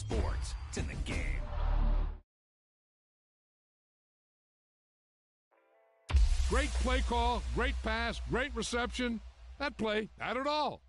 sports. It's in the game. Great play call, great pass, great reception. That play had it all.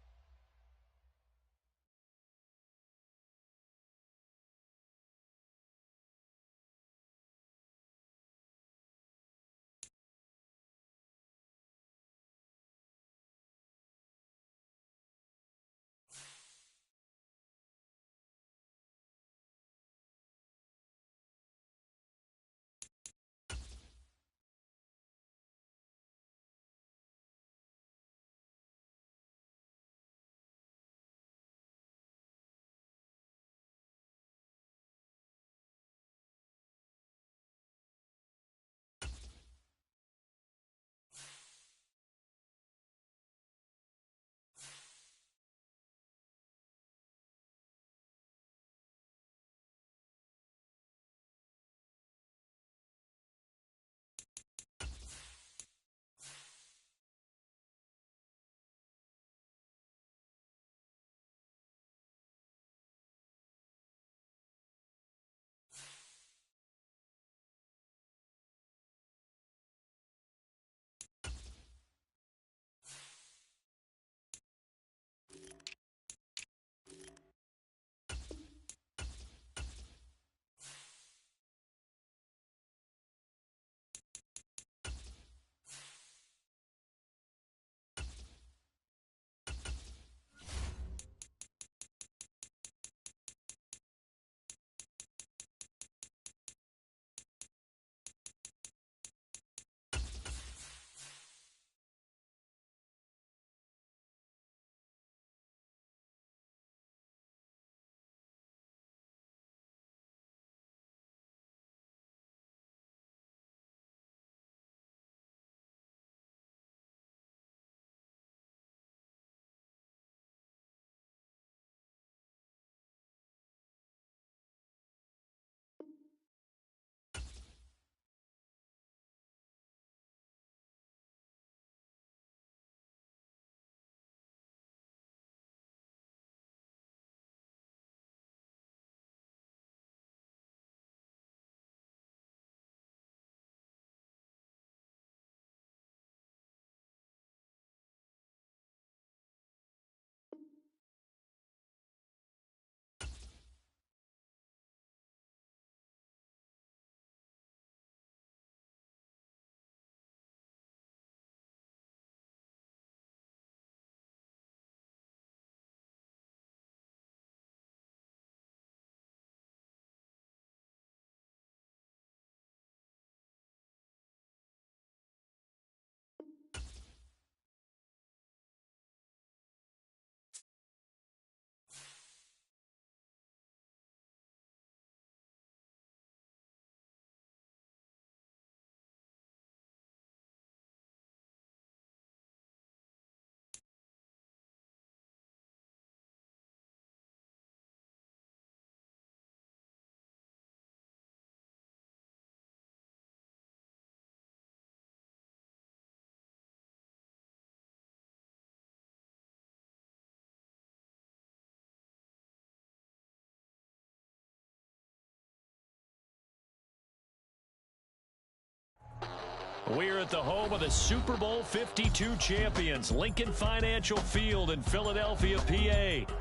We're at the home of the Super Bowl 52 champions, Lincoln Financial Field in Philadelphia, PA.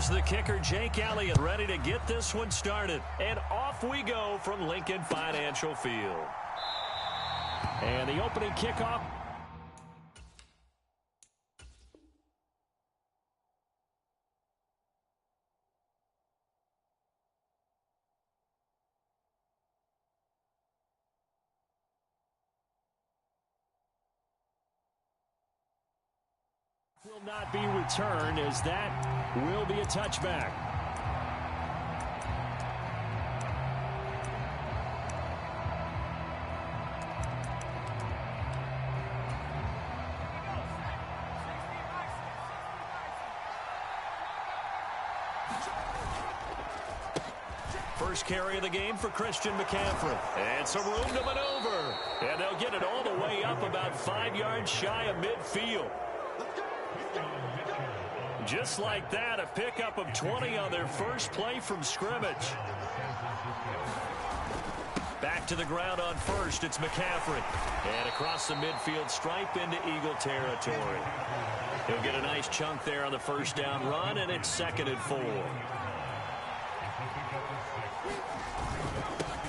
Here's the kicker, Jake Elliott, ready to get this one started. And off we go from Lincoln Financial Field. And the opening kickoff. Will not be returned, as that will be a touchback. first carry of the game for Christian McCaffrey. And some room to maneuver. And they'll get it all the way up about 5 yards shy of midfield. Just like that, a pickup of 20 on their first play from scrimmage. Back to the ground on first, it's McCaffrey. And across the midfield stripe into Eagle territory. He'll get a nice chunk there on the first down run, and it's 2nd and 4.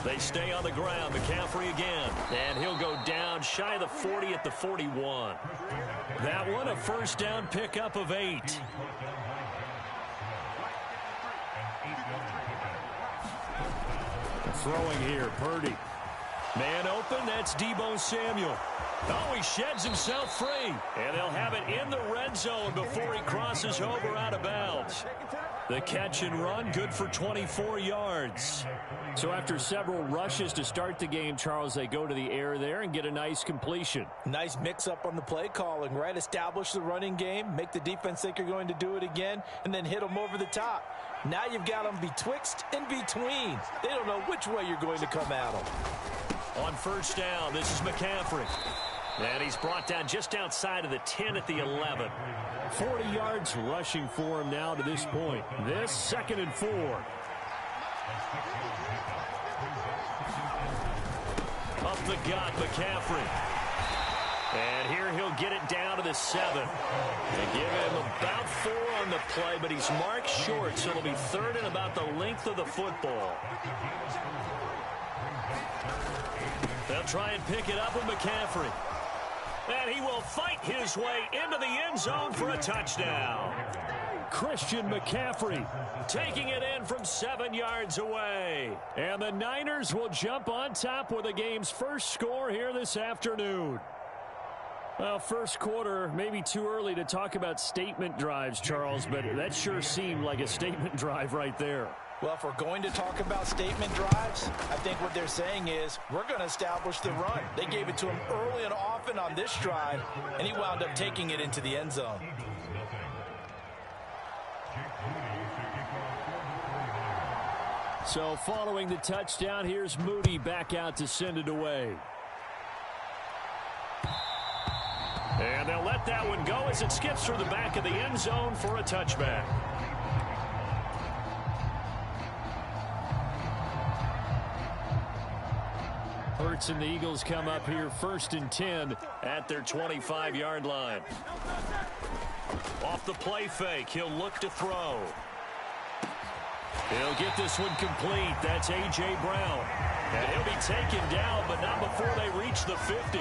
They stay on the ground. McCaffrey again. And he'll go down shy of the 40 at the 41. That one a first down pickup of 8. Throwing here, Purdy. Man open, that's Deebo Samuel. Oh, he sheds himself free. And they'll have it in the red zone before he crosses over out of bounds. The catch and run, good for 24 yards. So after several rushes to start the game, Charles, they go to the air there and get a nice completion. Nice mix-up on the play calling, right? Establish the running game, make the defense think you're going to do it again, and then hit them over the top. Now you've got them betwixt and between. They don't know which way you're going to come at them. On first down, this is McCaffrey. And he's brought down just outside of the 10 at the 11. 40 yards rushing for him now to this point. This 2nd and 4. Up the gut, McCaffrey. And here he'll get it down to the 7. They give him about 4 on the play, but he's marked short, so it'll be 3rd and about the length of the football. They'll try and pick it up with McCaffrey. And he will fight his way into the end zone for a touchdown. Christian McCaffrey taking it in from 7 yards away. And the Niners will jump on top with the game's first score here this afternoon. Well, first quarter, maybe too early to talk about statement drives, Charles, but that sure seemed like a statement drive right there. Well, if we're going to talk about statement drives, I think what they're saying is we're going to establish the run. They gave it to him early and often on this drive, and he wound up taking it into the end zone. So following the touchdown, here's Moody back out to send it away. And they'll let that one go as it skips through the back of the end zone for a touchback. Hurts and the Eagles come up here 1st and 10 at their 25-yard line. Off the play fake, he'll look to throw. He'll get this one complete. That's A.J. Brown. And he'll be taken down, but not before they reach the 50.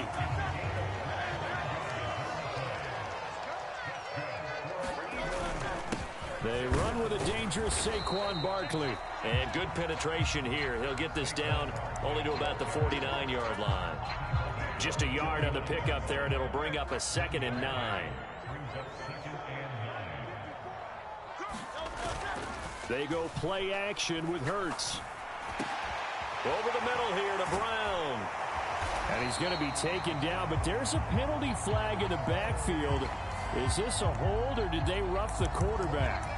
They run with a dangerous Saquon Barkley. And good penetration here. He'll get this down only to about the 49-yard line. Just a yard on the pickup there, and it'll bring up a 2nd and 9. They go play action with Hurts. Over the middle here to Brown. And he's going to be taken down, but there's a penalty flag in the backfield. Is this a hold, or did they rough the quarterback?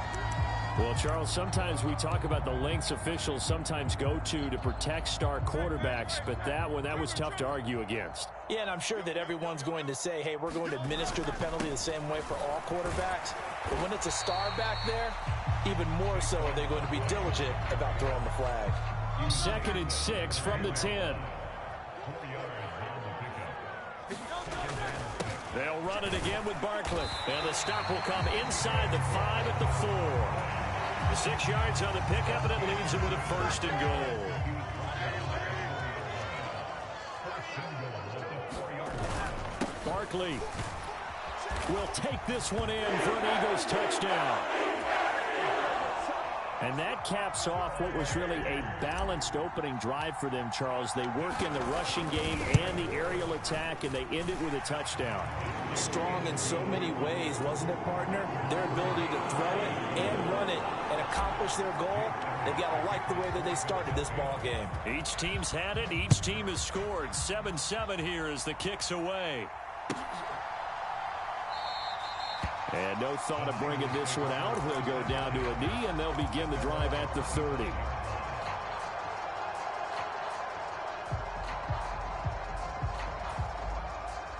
Well, Charles, sometimes we talk about the lengths officials sometimes go to protect star quarterbacks, but that was tough to argue against. Yeah, and I'm sure that everyone's going to say, hey, we're going to administer the penalty the same way for all quarterbacks. But when it's a star back there, even more so are they going to be diligent about throwing the flag. 2nd and 6 from the 10. They'll run it again with Barkley. And the stop will come inside the 5 at the 4. 6 yards on the pickup, and it leaves them with a 1st and goal. Barkley will take this one in for an Eagles touchdown. And that caps off what was really a balanced opening drive for them, Charles. They work in the rushing game and the aerial attack, and they end it with a touchdown. Strong in so many ways, wasn't it, partner? Their ability to throw it and run it and accomplish their goal, they've got to like the way that they started this ball game. Each team's had it. Each team has scored. 7-7 here as the kick's away. And no thought of bringing this one out. He'll go down to a knee, and they'll begin the drive at the 30.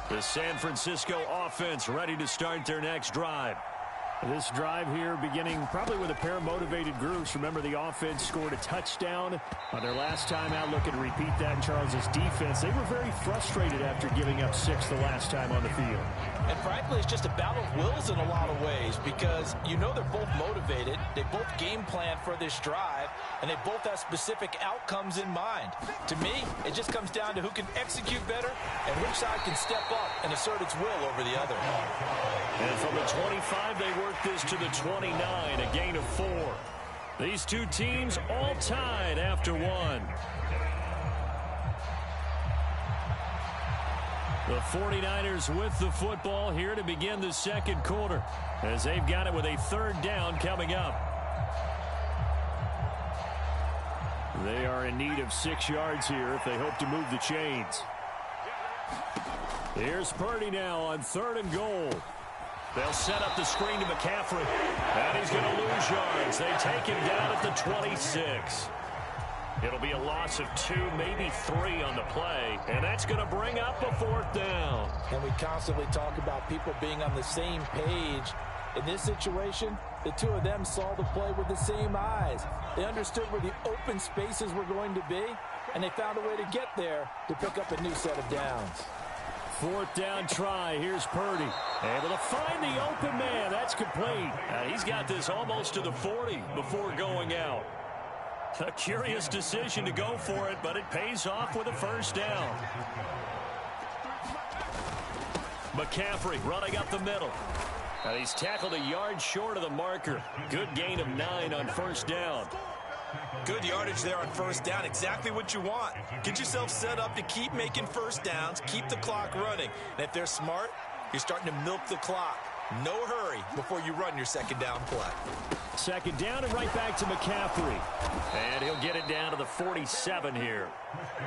The San Francisco offense ready to start their next drive. This drive here beginning probably with a pair of motivated groups. Remember, the offense scored a touchdown on their last time out. Looking to repeat that in Charles' defense. They were very frustrated after giving up 6 the last time on the field. And frankly, it's just a battle of wills in a lot of ways because you know they're both motivated. They both game plan for this drive, and they both have specific outcomes in mind. To me, it just comes down to who can execute better and which side can step up and assert its will over the other. And from the 25, they work this to the 29, a gain of 4. These two teams all tied after 1. The 49ers with the football here to begin the second quarter as they've got it with a third down coming up. They are in need of 6 yards here if they hope to move the chains. Here's Purdy now on 3rd and goal. They'll set up the screen to McCaffrey, and he's going to lose yards. They take him down at the 26. It'll be a loss of 2, maybe 3 on the play, and that's going to bring up a 4th down. And we constantly talk about people being on the same page. In this situation, the two of them saw the play with the same eyes. They understood where the open spaces were going to be, and they found a way to get there to pick up a new set of downs. 4th down try. Here's Purdy. Able to find the open man. That's complete. He's got this almost to the 40 before going out. A curious decision to go for it, but it pays off with a 1st down. McCaffrey running up the middle. He's tackled a yard short of the marker. Good gain of 9 on 1st down. Good yardage there on 1st down. Exactly what you want. Get yourself set up to keep making 1st downs, keep the clock running. And if they're smart, you're starting to milk the clock. No hurry before you run your 2nd down play. 2nd down and right back to McCaffrey. And he'll get it down to the 47 here.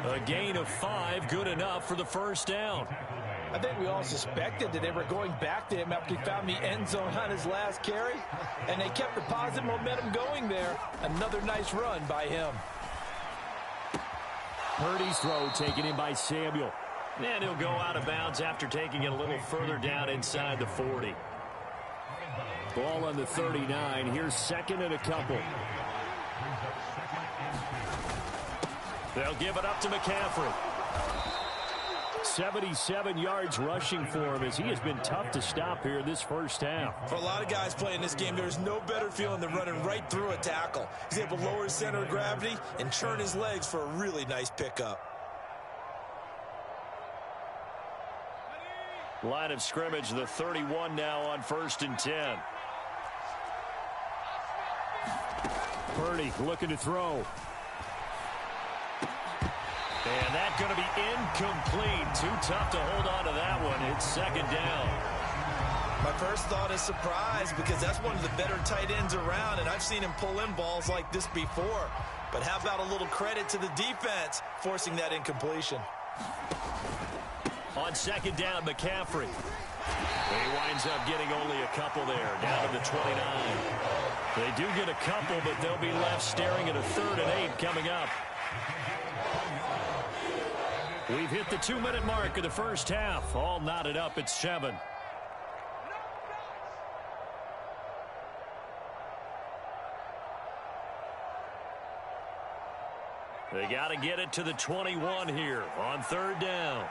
A gain of 5, good enough for the 1st down. I think we all suspected that they were going back to him after he found the end zone on his last carry, and they kept the positive momentum going there. Another nice run by him. Purdy's throw taken in by Samuel. And he'll go out of bounds after taking it a little further down inside the 40. Ball on the 39. Here's 2nd and a couple. They'll give it up to McCaffrey. 77 yards rushing for him as he has been tough to stop here this 1st half. For a lot of guys playing this game, there's no better feeling than running right through a tackle. He's able to lower his center of gravity and churn his legs for a really nice pickup. Line of scrimmage, the 31 now on 1st and 10. Purdy looking to throw. And that's going to be incomplete. Too tough to hold on to that one. It's 2nd down. My first thought is surprise because that's one of the better tight ends around, and I've seen him pull in balls like this before. But how about a little credit to the defense forcing that incompletion? On 2nd down, McCaffrey. He winds up getting only a couple there, down to the 29. They do get a couple, but they'll be left staring at a 3rd and 8 coming up. We've hit the 2-minute mark of the 1st half. All knotted up at 7. They got to get it to the 21 here on 3rd down.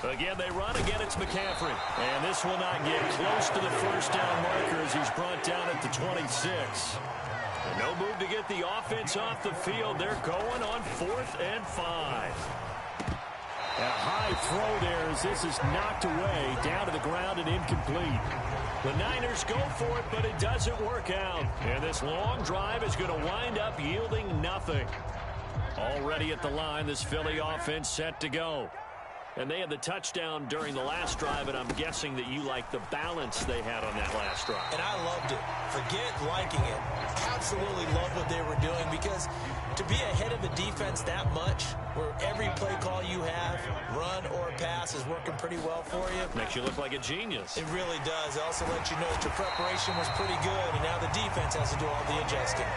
Again, they run. Again, it's McCaffrey. And this will not get close to the 1st down marker as he's brought down at the 26. No move to get the offense off the field. They're going on 4th and 5. A high throw there as this is knocked away, down to the ground and incomplete. The Niners go for it, but it doesn't work out. And this long drive is going to wind up yielding nothing. Already at the line, this Philly offense set to go. And they had the touchdown during the last drive, and I'm guessing that you like the balance they had on that last drive. And I loved it. Forget liking it. Absolutely love what they were doing because to be ahead of the defense that much, where every play call you have, run or pass, is working pretty well for you. Makes you look like a genius. It really does. It also lets you know that your preparation was pretty good, and now the defense has to do all the adjusting.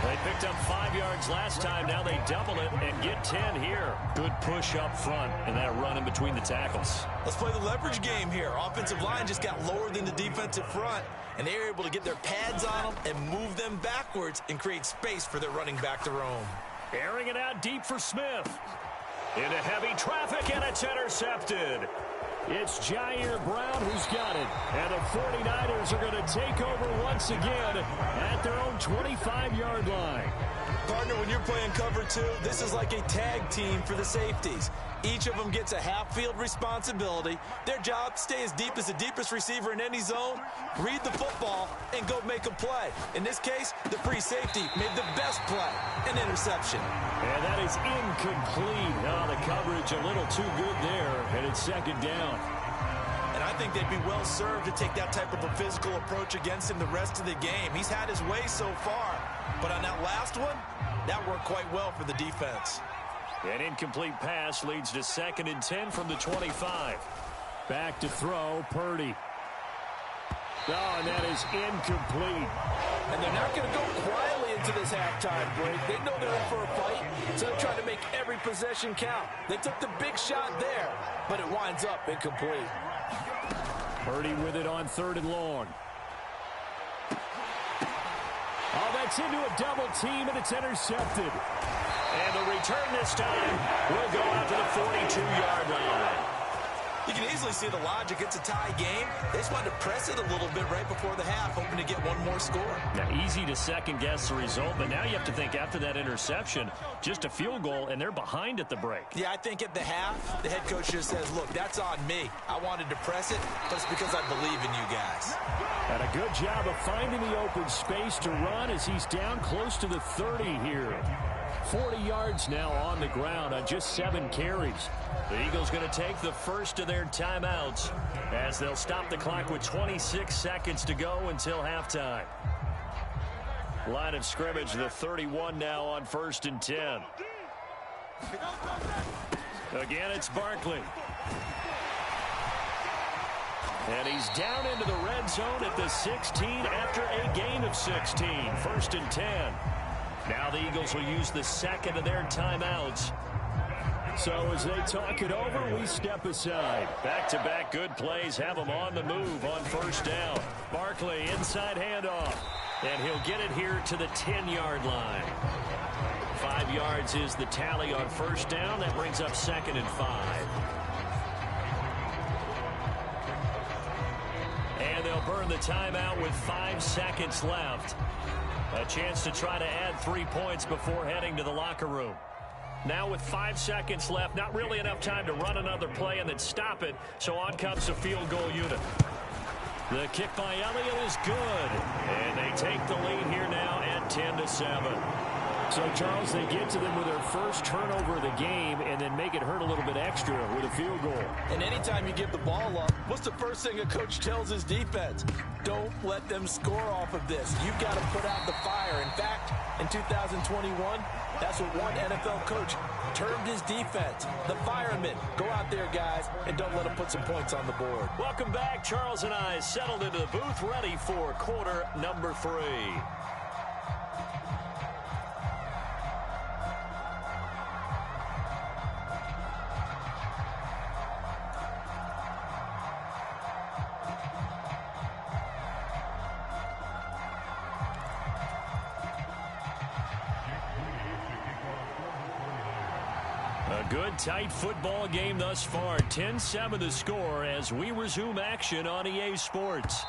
They picked up 5 yards last time. Now they double it and get 10 here. Good push up front and that run in between the tackles. Let's play the leverage game here. Offensive line just got lower than the defensive front, and they were able to get their pads on them and move them backwards and create space for their running back to roam. Airing it out deep for Smith. Into heavy traffic, and it's intercepted. It's Jair Brown who's got it. And the 49ers are going to take over once again at their own 25-yard line. Partner, when you're playing cover two, this is like a tag team for the safeties. Each of them gets a half-field responsibility. Their job, stay as deep as the deepest receiver in any zone, read the football, and go make a play. In this case, the free safety made the best play, an interception. And that is incomplete. Oh, the coverage a little too good there, and it's second down. And I think they'd be well served to take that type of a physical approach against him the rest of the game. He's had his way so far, but on that last one, that worked quite well for the defense. An incomplete pass leads to 2nd and 10 from the 25. Back to throw, Purdy. Oh, and that is incomplete. And they're not going to go quietly into this halftime break. They know they're in for a fight, so they're trying to make every possession count. They took the big shot there, but it winds up incomplete. Purdy with it on 3rd and long. Oh, that's into a double team, and it's intercepted. And the return this time will go out to the 42-yard line. You can easily see the logic. It's a tie game. They just wanted to press it a little bit right before the half, hoping to get one more score. Now, easy to second-guess the result, but now you have to think after that interception, just a field goal, and they're behind at the break. Yeah, I think at the half, the head coach just says, look, that's on me. I wanted to press it, but it's because I believe in you guys. And a good job of finding the open space to run as he's down close to the 30 here. 40 yards now on the ground on just 7 carries. The Eagles going to take the first of their timeouts as they'll stop the clock with 26 seconds to go until halftime. Line of scrimmage, the 31 now on 1st and 10. Again, it's Barkley. And he's down into the red zone at the 16 after a gain of 16. 1st and 10. Now the Eagles will use the second of their timeouts. So as they talk it over, we step aside. Back-to-back good plays have them on the move on 1st down. Barkley inside handoff. And he'll get it here to the 10-yard line. 5 yards is the tally on 1st down. That brings up 2nd and 5. And they'll burn the timeout with 5 seconds left. A chance to try to add 3 points before heading to the locker room. Now with 5 seconds left, not really enough time to run another play and then stop it, so on comes the field goal unit. The kick by Elliott is good, and they take the lead here now at 10-7. So, Charles, they get to them with their first turnover of the game and then make it hurt a little bit extra with a field goal. And anytime you give the ball up, what's the first thing a coach tells his defense? Don't let them score off of this. You've got to put out the fire. In fact, in 2021, that's what one NFL coach termed his defense. The firemen. Go out there, guys, and don't let them put some points on the board. Welcome back. Charles and I settled into the booth, ready for quarter number 3. A good, tight football game thus far. 10-7 the score as we resume action on EA Sports.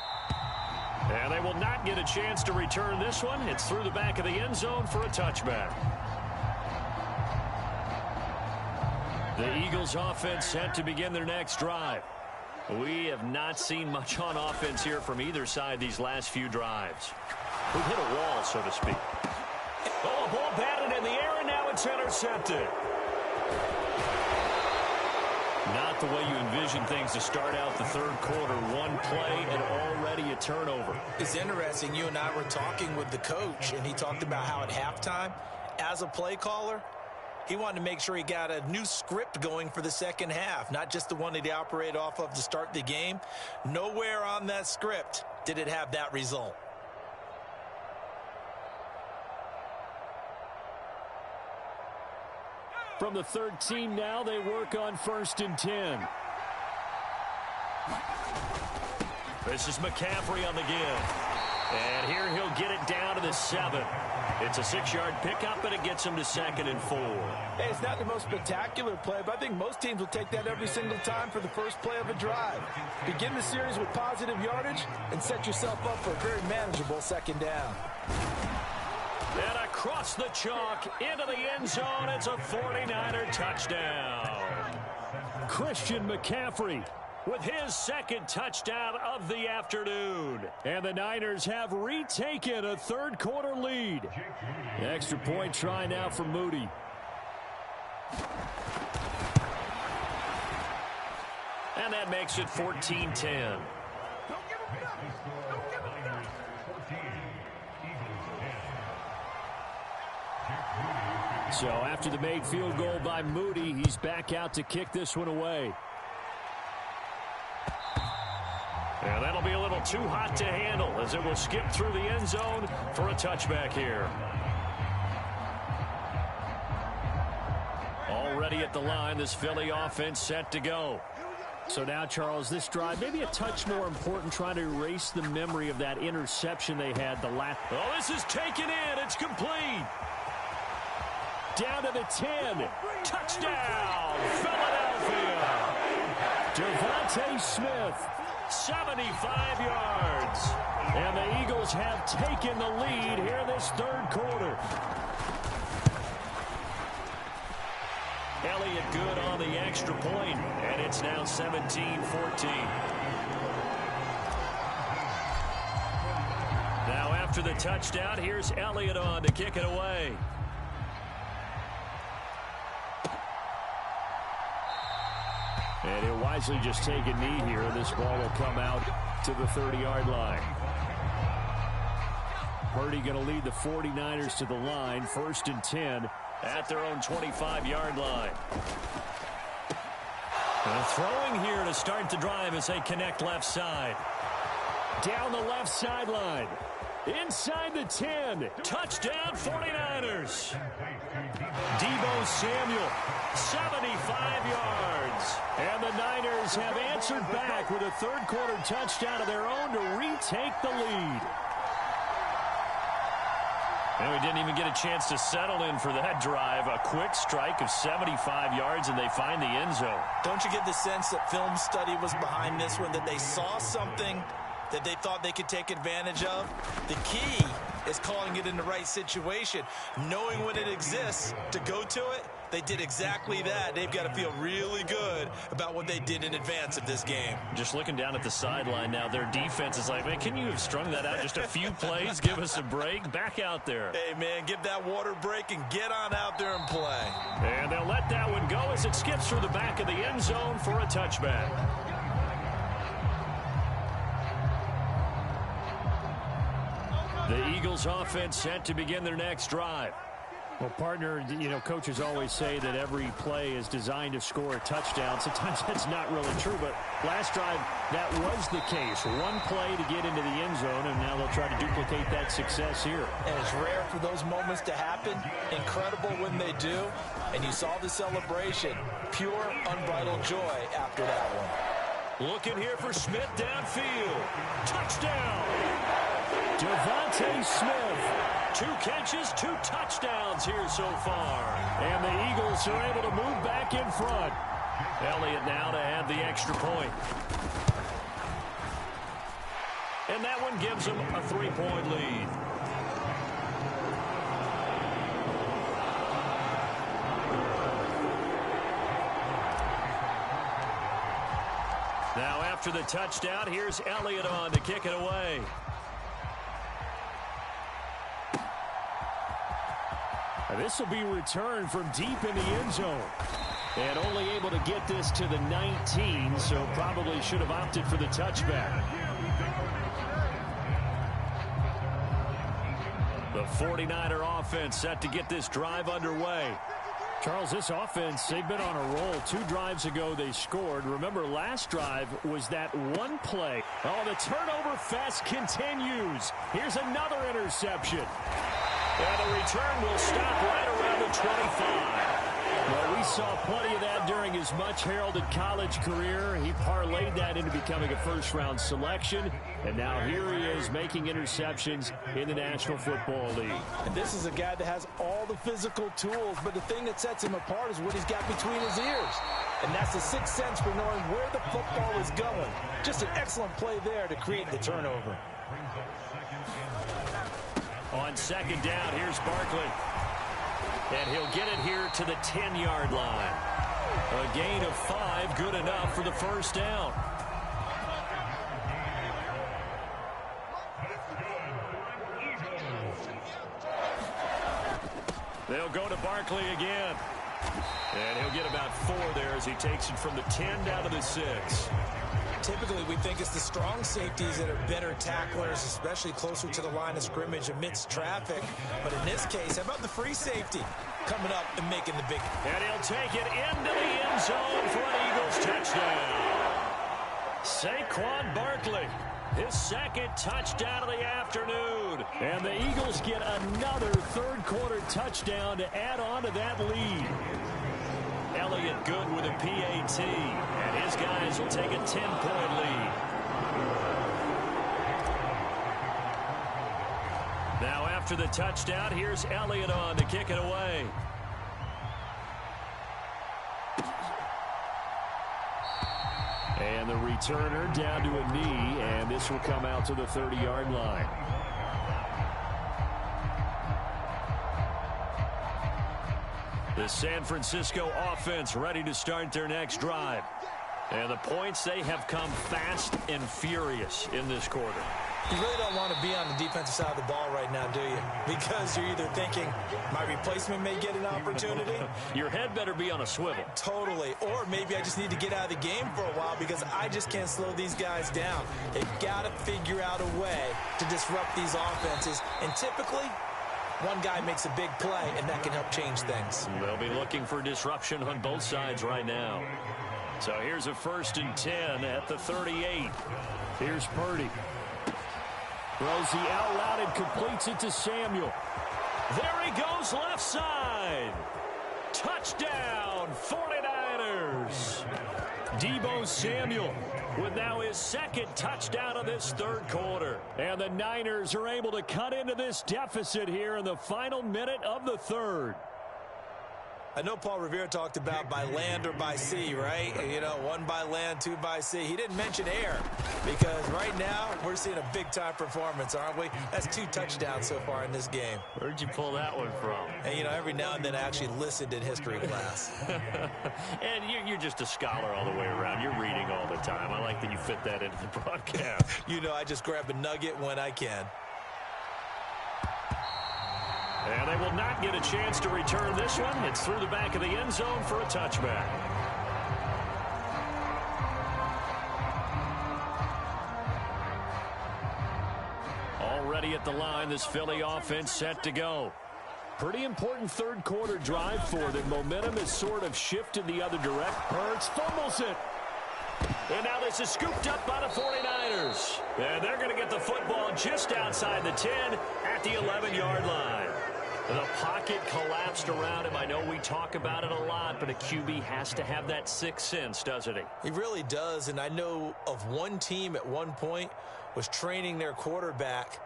And they will not get a chance to return this one. It's through the back of the end zone for a touchback. The Eagles offense set to begin their next drive. We have not seen much on offense here from either side these last few drives. We've hit a wall, so to speak. Oh, a ball batted in the air, and now it's intercepted. Not the way you envision things to start out the third quarter. One play and already a turnover. It's interesting. You and I were talking with the coach, and he talked about how at halftime, as a play caller, he wanted to make sure he got a new script going for the second half, not just the one that he operated off of to start the game. Nowhere on that script did it have that result. From the 13 now, they work on 1st and 10. This is McCaffrey on the give. And here he'll get it down to the 7. It's a 6-yard pickup, and it gets him to 2nd and 4. Hey, it's not the most spectacular play, but I think most teams will take that every single time for the first play of a drive. Begin the series with positive yardage and set yourself up for a very manageable 2nd down. And across the chalk into the end zone, it's a 49er touchdown. Christian McCaffrey with his 2nd touchdown of the afternoon. And the Niners have retaken a 3rd quarter lead. Extra point try now for Moody. And that makes it 14-10. So after the made field goal by Moody, he's back out to kick this one away. And that'll be a little too hot to handle as it will skip through the end zone for a touchback here. Already at the line, this Philly offense set to go. So now, Charles, this drive maybe a touch more important, trying to erase the memory of that interception they had the last. Oh, this is taken in. It's complete. Down to the 10. Touchdown, Philadelphia. Devontae Smith. 75 yards. And the Eagles have taken the lead here this 3rd quarter. Elliott good on the extra point, and it's now 17-14. Now after the touchdown, here's Elliott on to kick it away. And he'll wisely just take a knee here. This ball will come out to the 30-yard line. Purdy going to lead the 49ers to the line. 1st and 10. At their own 25-yard line. Throwing here to start the drive as they connect left side. Down the left sideline. Inside the 10. Touchdown 49ers. Deebo Samuel, 75 yards. And the Niners have answered back with a 3rd quarter touchdown of their own to retake the lead. And we didn't even get a chance to settle in for that drive. A quick strike of 75 yards, and they find the end zone. Don't you get the sense that film study was behind this one, that they saw something that they thought they could take advantage of? The key is calling it in the right situation, knowing when it exists to go to it. They did exactly that. They've got to feel really good about what they did in advance of this game. Just looking down at the sideline now, their defense is like, man, can you have strung that out just a few plays? Give us a break. Back out there. Hey, man, give that water break and get on out there and play. And they'll let that one go as it skips through the back of the end zone for a touchback. The Eagles offense set to begin their next drive. Well, partner, you know, coaches always say that every play is designed to score a touchdown. Sometimes that's not really true, but last drive, that was the case. One play to get into the end zone, and now they'll try to duplicate that success here. And it's rare for those moments to happen. Incredible when they do. And you saw the celebration. Pure, unbridled joy after that one. Looking here for Smith downfield. Touchdown! Devontae Smith. 2 catches, 2 touchdowns here so far. And the Eagles are able to move back in front. Elliott now to add the extra point. And that one gives them a 3-point lead. Now after the touchdown, here's Elliott on to kick it away. This will be returned from deep in the end zone. And only able to get this to the 19, so probably should have opted for the touchback. The 49er offense set to get this drive underway. Charles, this offense, they've been on a roll. 2 drives ago they scored. Remember, last drive was that one play. Oh, the turnover fest continues. Here's another interception. And the return will stop right around the 25. Well, we saw plenty of that during his much-heralded college career. He parlayed that into becoming a first-round selection, and now here he is making interceptions in the National Football League. And this is a guy that has all the physical tools, but the thing that sets him apart is what he's got between his ears. And that's the sixth sense for knowing where the football is going. Just an excellent play there to create the turnover. On second down, here's Barkley. And he'll get it here to the 10-yard line. A gain of 5, good enough for the first down. They'll go to Barkley again. And he'll get about 4 there as he takes it from the 10 down to the 6. Typically, we think it's the strong safeties that are better tacklers, especially closer to the line of scrimmage amidst traffic. But in this case, how about the free safety coming up and making the big... And he'll take it into the end zone for an Eagles touchdown. Saquon Barkley, his second touchdown of the afternoon. And the Eagles get another third-quarter touchdown to add on to that lead. Elliott good with a PAT, and his guys will take a 10-point lead. Now after the touchdown, here's Elliott on to kick it away. And the returner down to a knee, and this will come out to the 30-yard line. The San Francisco offense ready to start their next drive. And the points, they have come fast and furious in this quarter. You really don't want to be on the defensive side of the ball right now, do you? Because you're either thinking, my replacement may get an opportunity. Your head better be on a swivel. Totally. Or maybe I just need to get out of the game for a while because I just can't slow these guys down. They've got to figure out a way to disrupt these offenses. And typically, one guy makes a big play, and that can help change things. They'll be looking for disruption on both sides right now. So here's a 1st and 10 at the 38. Here's Purdy. Throws the out route and completes it to Samuel. There he goes left side. Touchdown, 49ers. Deebo Samuel with now his second touchdown of this third quarter. And the Niners are able to cut into this deficit here in the final minute of the third. I know Paul Revere talked about by land or by sea, right? You know, 1 by land, 2 by sea. He didn't mention air because right now we're seeing a big-time performance, aren't we? That's 2 touchdowns so far in this game. Where'd you pull that one from? And, you know, every now and then I actually listened in history class. And you're just a scholar all the way around. You're reading all the time. I like that you fit that into the broadcast. You know, I just grab a nugget when I can. And they will not get a chance to return this one. It's through the back of the end zone for a touchback. Already at the line, this Philly offense set to go. Pretty important third quarter drive for them. Momentum has sort of shifted the other direction. Hurts fumbles it. And now this is scooped up by the 49ers. And they're going to get the football just outside the 10 at the 11-yard line. The pocket collapsed around him. I know we talk about it a lot, but a QB has to have that sixth sense, doesn't he? He really does, and I know of one team at one point was training their quarterback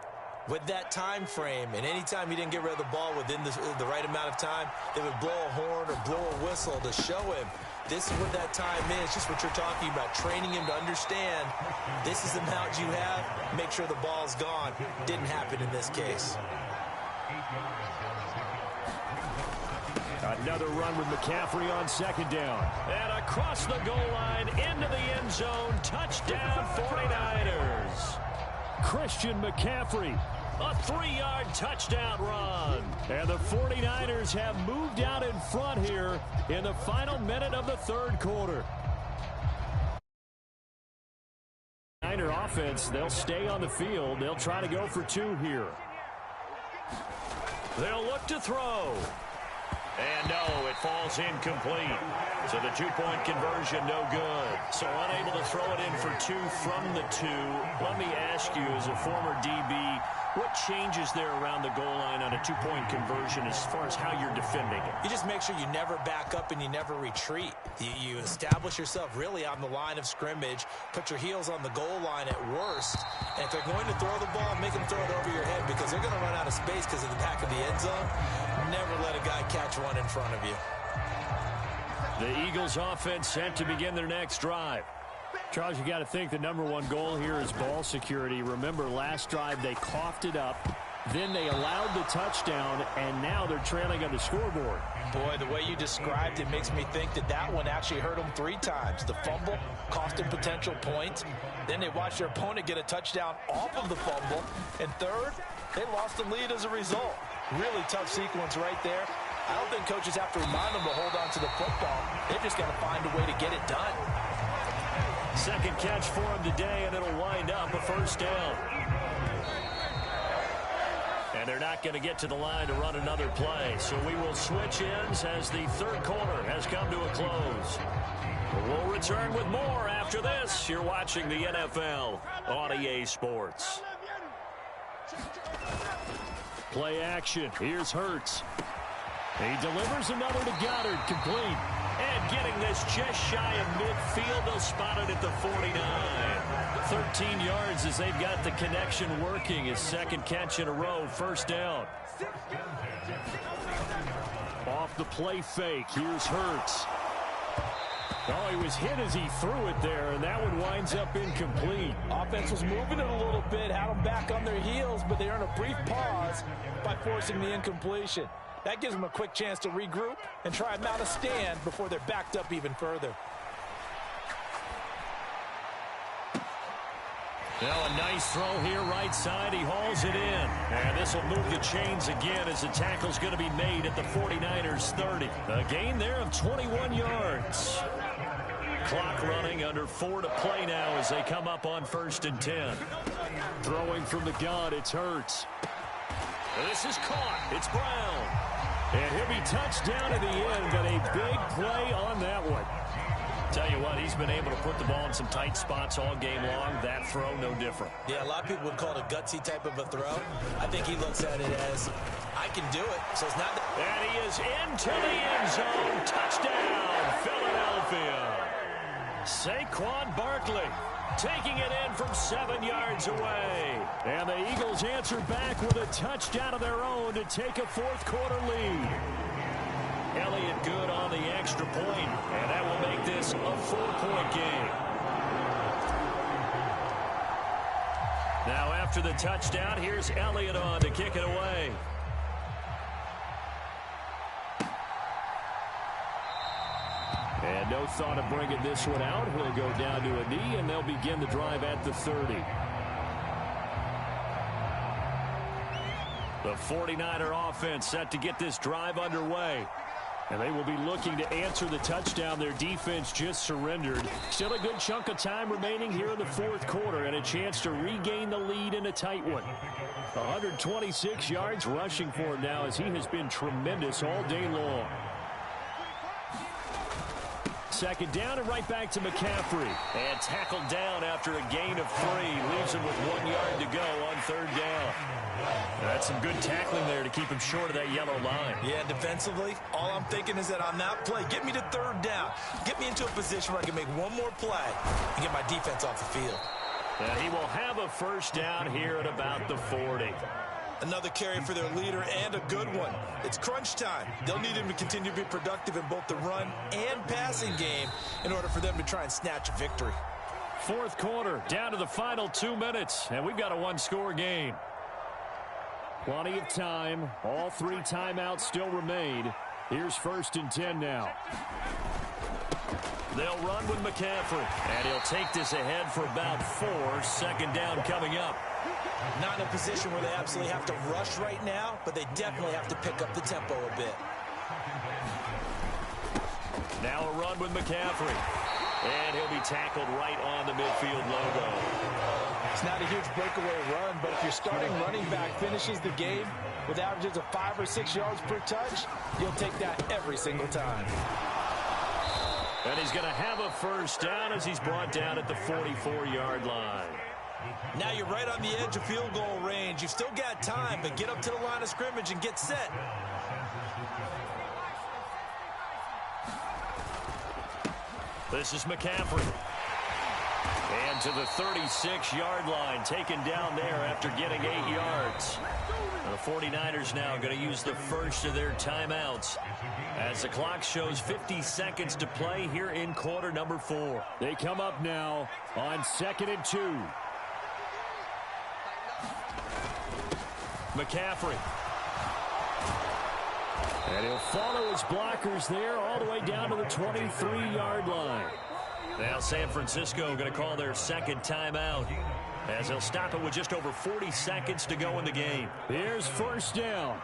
with that time frame, and anytime he didn't get rid of the ball within the right amount of time, they would blow a horn or blow a whistle to show him this is what that time is, just what you're talking about, training him to understand this is the amount you have, make sure the ball's gone. Didn't happen in this case. Another run with McCaffrey on second down. And across the goal line, into the end zone, touchdown 49ers. Christian McCaffrey. A 3-yard touchdown run. And the 49ers have moved out in front here in the final minute of the third quarter. Niner offense, they'll stay on the field. They'll try to go for 2 here. They'll look to throw. And no, it falls incomplete. So the 2-point conversion, no good. So unable to throw it in for 2 from the 2. Let me ask you, as a former DB, What changes there around the goal line on a two-point conversion as far as how you're defending it? You just make sure you never back up and you never retreat. You establish yourself really on the line of scrimmage, put your heels on the goal line at worst, and if they're going to throw the ball, make them throw it over your head because they're going to run out of space because of the back of the end zone. Never let a guy catch one in front of you. The Eagles offense set to begin their next drive. Charles, you got to think the #1 goal here is ball security. Remember, last drive they coughed it up, then they allowed the touchdown, and now they're trailing on the scoreboard. Boy, the way you described it makes me think that that one actually hurt them 3 times. The fumble cost them potential points. Then they watched their opponent get a touchdown off of the fumble. And third, they lost the lead as a result. Really tough sequence right there. I don't think coaches have to remind them to hold on to the football. They've just got to find a way to get it done. Second catch for him today, and it'll wind up a first down. And they're not going to get to the line to run another play. So we will switch ends as the third quarter has come to a close. We'll return with more after this. You're watching the NFL on EA Sports. Play action. Here's Hurts. He delivers another to Goddard, complete. And getting this just shy of midfield, they'll spot it at the 49. 13 yards as they've got the connection working. His second catch in a row, first down. Off the play fake, here's Hurts. Oh, he was hit as he threw it there, and that one winds up incomplete. Offense was moving it a little bit, had them back on their heels, but they earned a brief pause by forcing the incompletion. That gives them a quick chance to regroup and try and mount a stand before they're backed up even further. Now a nice throw here right side. He hauls it in. And this will move the chains again as the tackle's going to be made at the 49ers 30. A gain there of 21 yards. Clock running, under 4 to play now as they come up on 1st and 10. Throwing from the gun, it's Hurts. This is caught. It's Brown. And he'll be touched down at the end, but a big play on that one. Tell you what, he's been able to put the ball in some tight spots all game long. That throw, no different. Yeah, a lot of people would call it a gutsy type of a throw. I think he looks at it as, I can do it. So it's not. And he is into the end zone. Touchdown, Philadelphia. Saquon Barkley taking it in from 7 yards away. And the Eagles answer back with a touchdown of their own to take a fourth quarter lead. Elliott good on the extra point, and that will make this a 4-point game. Now after the touchdown, here's Elliott on to kick it away. And no thought of bringing this one out. He'll go down to a knee, and they'll begin the drive at the 30. The 49er offense set to get this drive underway. And they will be looking to answer the touchdown their defense just surrendered. Still a good chunk of time remaining here in the fourth quarter, and a chance to regain the lead in a tight one. 126 yards rushing for him now, as he has been tremendous all day long. Second down and right back to McCaffrey. And tackled down after a gain of 3. Leaves him with 1 yard to go on third down. That's some good tackling there to keep him short of that yellow line. Yeah, defensively, all I'm thinking is that on that play, get me to third down. Get me into a position where I can make one more play and get my defense off the field. And he will have a first down here at about the 40. Another carry for their leader, and a good one. It's crunch time. They'll need him to continue to be productive in both the run and passing game in order for them to try and snatch a victory. Fourth quarter, down to the final 2 minutes, and we've got a one-score game. Plenty of time. All 3 timeouts still remain. Here's 1st and 10 now. They'll run with McCaffrey, and he'll take this ahead for about 4. Second down coming up. Not in a position where they absolutely have to rush right now, but they definitely have to pick up the tempo a bit. Now a run with McCaffrey. And he'll be tackled right on the midfield logo. It's not a huge breakaway run, but if your starting running back finishes the game with averages of 5 or 6 yards per touch, you'll take that every single time. And he's going to have a first down as he's brought down at the 44-yard line. Now you're right on the edge of field goal range. You've still got time, but get up to the line of scrimmage and get set. This is McCaffrey. And to the 36-yard line, taken down there after getting 8 yards. The 49ers now going to use the first of their timeouts as the clock shows 50 seconds to play here in quarter number 4. They come up now on 2nd and 2. McCaffrey. And he'll follow his blockers there all the way down to the 23-yard line. Now San Francisco going to call their second timeout as they'll stop it with just over 40 seconds to go in the game. Here's first down.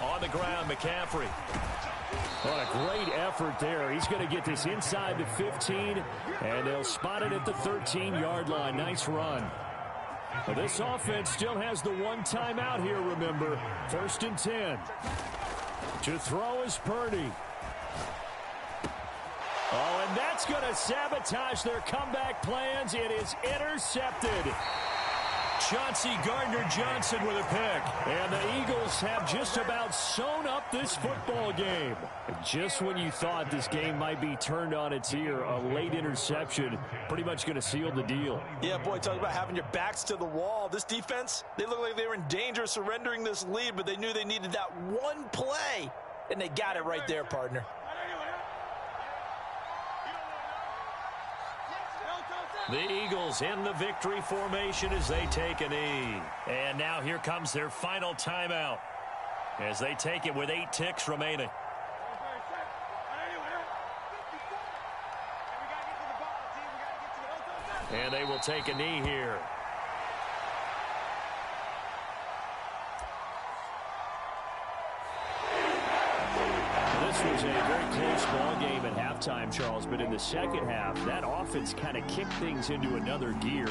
On the ground, McCaffrey. What a great effort there. He's going to get this inside the 15, and they'll spot it at the 13-yard line. Nice run. Well, this offense still has the one timeout here, remember. 1st and 10. To throw is Purdy. Oh, and that's going to sabotage their comeback plans. It is intercepted. Chauncey Gardner-Johnson with a pick. And the Eagles have just about sewn up this football game. Just when you thought this game might be turned on its ear, a late interception pretty much going to seal the deal. Yeah, boy, talk about having your backs to the wall. This defense, they look like they were in danger of surrendering this lead, but they knew they needed that one play, and they got it right there, partner. The Eagles in the victory formation as they take a knee. And now here comes their final timeout as they take it with 8 ticks remaining. And they will take a knee here. This was a very close ball game at halftime, Charles, but in the second half, that offense kind of kicked things into another gear.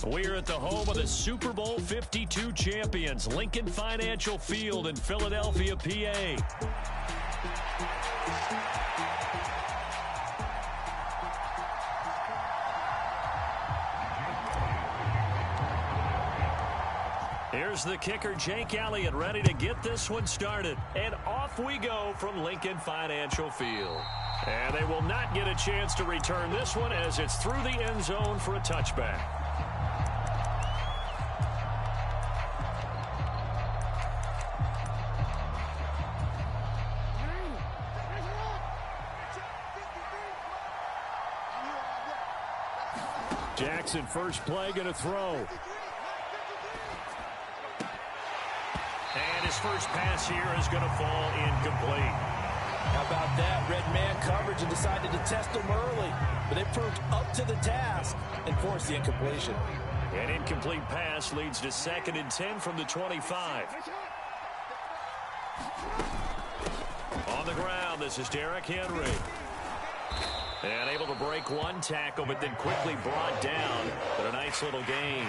We're at the home of the Super Bowl 52 champions, Lincoln Financial Field in Philadelphia, PA. Here's the kicker, Jake Elliott, ready to get this one started. And off we go from Lincoln Financial Field. And they will not get a chance to return this one as it's through the end zone for a touchback. Jackson, first play, going to throw. And his first pass here is going to fall incomplete. How about that? Red man coverage and decided to test him early. But they proved up to the task and forced the incompletion. An incomplete pass leads to 2nd and 10 from the 25. On the ground, this is Derrick Henry. And able to break one tackle, but then quickly brought down. But a nice little gain.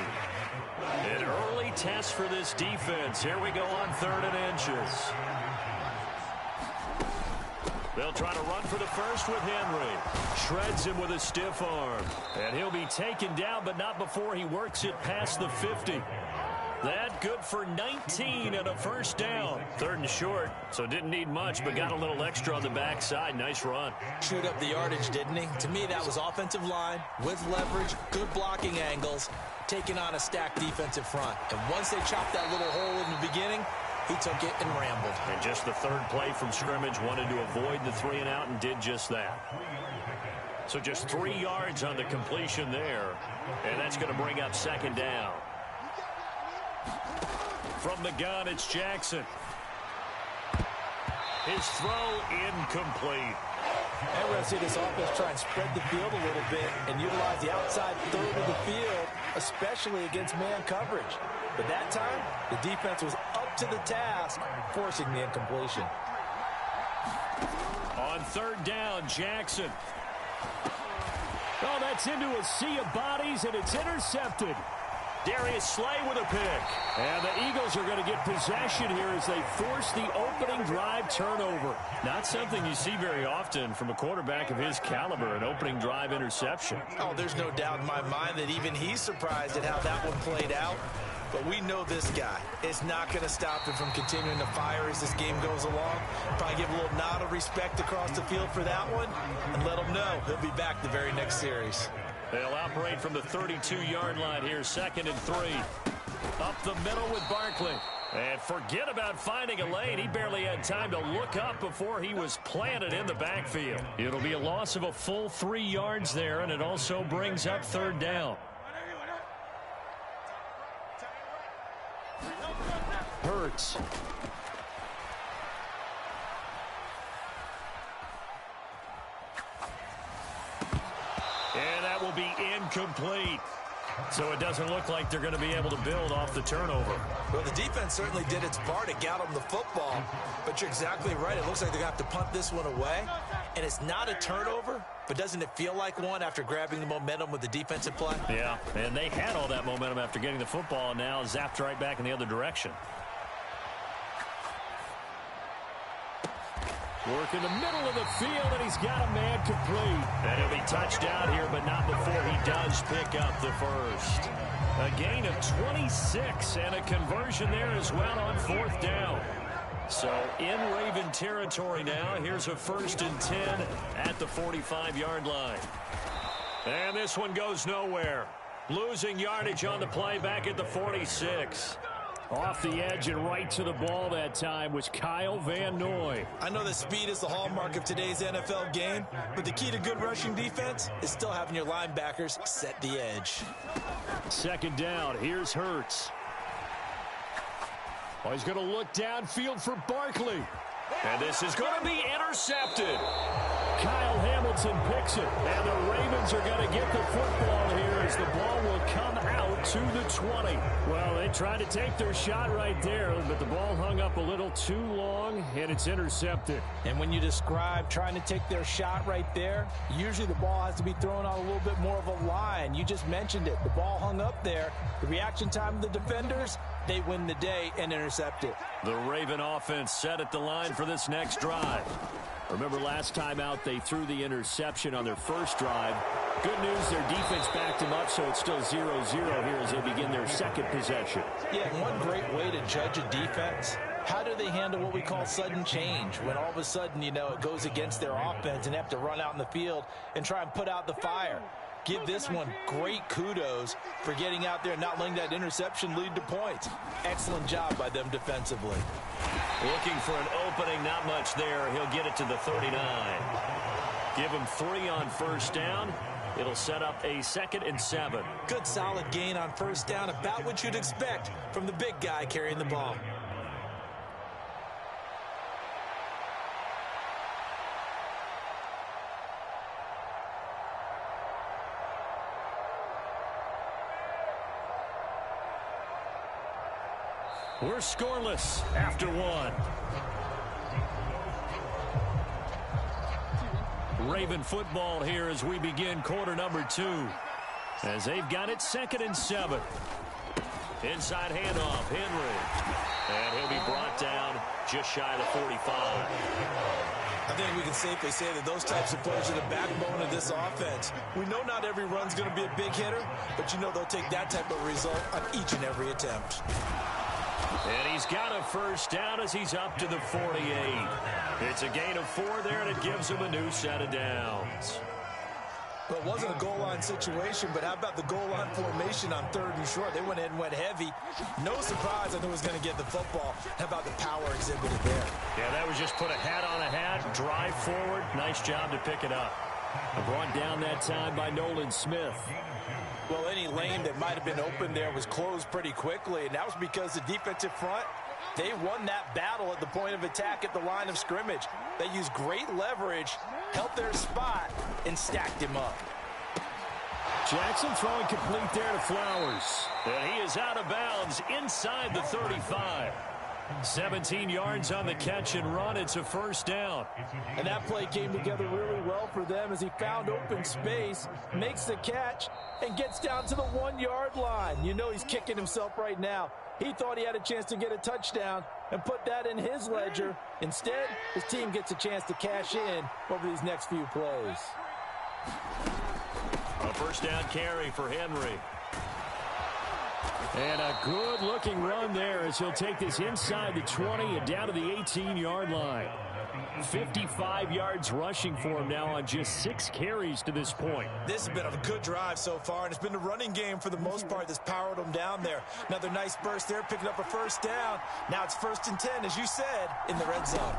An early test for this defense. Here we go on 3rd and inches. They'll try to run for the first with Henry. Shreds him with a stiff arm. And he'll be taken down, but not before he works it past the 50. That good for 19 and a first down. 3rd and short, so didn't need much, but got a little extra on the backside. Nice run. Chewed up the yardage, didn't he? To me, that was offensive line with leverage, good blocking angles, taking on a stacked defensive front. And once they chopped that little hole in the beginning, he took it and rambled. And just the 3rd play from scrimmage, wanted to avoid the 3 and out and did just that. So just 3 yards on the completion there, and that's going to bring up 2nd down. From the gun, it's Jackson. His throw incomplete. And we're going to see this offense try and spread the field a little bit and utilize the outside 3rd of the field, especially against man coverage. But that time, the defense was up to the task, forcing the incompletion. On 3rd down, Jackson. Oh, that's into a sea of bodies, and it's intercepted. Darius Slay with a pick. And the Eagles are going to get possession here as they force the opening drive turnover. Not something you see very often from a quarterback of his caliber, an opening drive interception. Oh, there's no doubt in my mind that even he's surprised at how that one played out. But we know this guy. It's not going to stop him from continuing to fire as this game goes along. Probably give a little nod of respect across the field for that one and let him know he'll be back the very next series. They'll operate from the 32-yard line here, 2nd and 3. Up the middle with Barkley. And forget about finding a lane. He barely had time to look up before he was planted in the backfield. It'll be a loss of a full 3 yards there, and it also brings up 3rd down. Hurts. And that will be incomplete. So it doesn't look like they're going to be able to build off the turnover. Well, the defense certainly did its part to get them the football. But you're exactly right. It looks like they're going to have to punt this one away. And it's not a turnover, but doesn't it feel like one after grabbing the momentum with the defensive play? Yeah, and they had all that momentum after getting the football, and now zapped right back in the other direction. Work in the middle of the field, and he's got a man complete. And he'll be touched down here, but not before he does pick up the first. A gain of 26 and a conversion there as well on 4th down. So in Raven territory now. Here's a 1st and 10 at the 45-yard line. And this one goes nowhere. Losing yardage on the play back at the 46. Off the edge and right to the ball that time was Kyle Van Noy. I know that speed is the hallmark of today's NFL game, but the key to good rushing defense is still having your linebackers set the edge. 2nd down. Here's Hurts. Oh, he's going to look downfield for Barkley. And this is going to be intercepted. Kyle Hamilton picks it. And the Ravens are going to get the football here as the ball will come out to the 20. Well, they tried to take their shot right there, but the ball hung up a little too long, and it's intercepted. And when you describe trying to take their shot right there, usually the ball has to be thrown on a little bit more of a line. You just mentioned it. The ball hung up there. The reaction time of the defenders, they win the day and intercept it. The Raven offense set at the line for this next drive. Remember last time out, they threw the interception on their first drive. Good news, their defense backed them up, so it's still 0-0 here as they begin their second possession. Yeah, one great way to judge a defense, how do they handle what we call sudden change? When all of a sudden, you know, it goes against their offense and have to run out in the field and try and put out the fire. Give this one great kudos for getting out there and not letting that interception lead to points. Excellent job by them defensively. Looking for an opening, not much there. He'll get it to the 39. Give him 3 on first down. It'll set up a 2nd and 7. Good solid gain on first down, about what you'd expect from the big guy carrying the ball. We're scoreless after 1. Raven football here as we begin quarter number 2. As they've got it 2nd and 7. Inside handoff, Henry. And he'll be brought down just shy of the 45. I think we can safely say that those types of players are the backbone of this offense. We know not every run's going to be a big hitter, but you know they'll take that type of result on each and every attempt. And he's got a first down as he's up to the 48. It's a gain of 4 there, and it gives him a new set of downs. Well, it wasn't a goal line situation, but how about the goal line formation on 3rd and short? They went in and went heavy. No surprise I knew he was going to get the football. How about the power exhibited there? Yeah, that was just put a hat on a hat, drive forward. Nice job to pick it up. Brought down that time by Nolan Smith. Well, any lane that might have been open there was closed pretty quickly, and that was because the defensive front, they won that battle at the point of attack at the line of scrimmage. They used great leverage, held their spot, and stacked him up. Jackson throwing complete there to Flowers. And he is out of bounds inside the 35. 17 yards on the catch and run. It's a first down. And that play came together really well for them as he found open space, makes the catch, and gets down to the 1-yard line. You know he's kicking himself right now. He thought he had a chance to get a touchdown and put that in his ledger. Instead, his team gets a chance to cash in over these next few plays. A first down carry for Henry. And a good-looking run there as he'll take this inside the 20 and down to the 18-yard line. 55 yards rushing for him now on just 6 carries to this point. This has been a good drive so far, and it's been the running game for the most part that's powered him down there. Another nice burst there, picking up a first down. Now it's 1st and 10, as you said, in the red zone.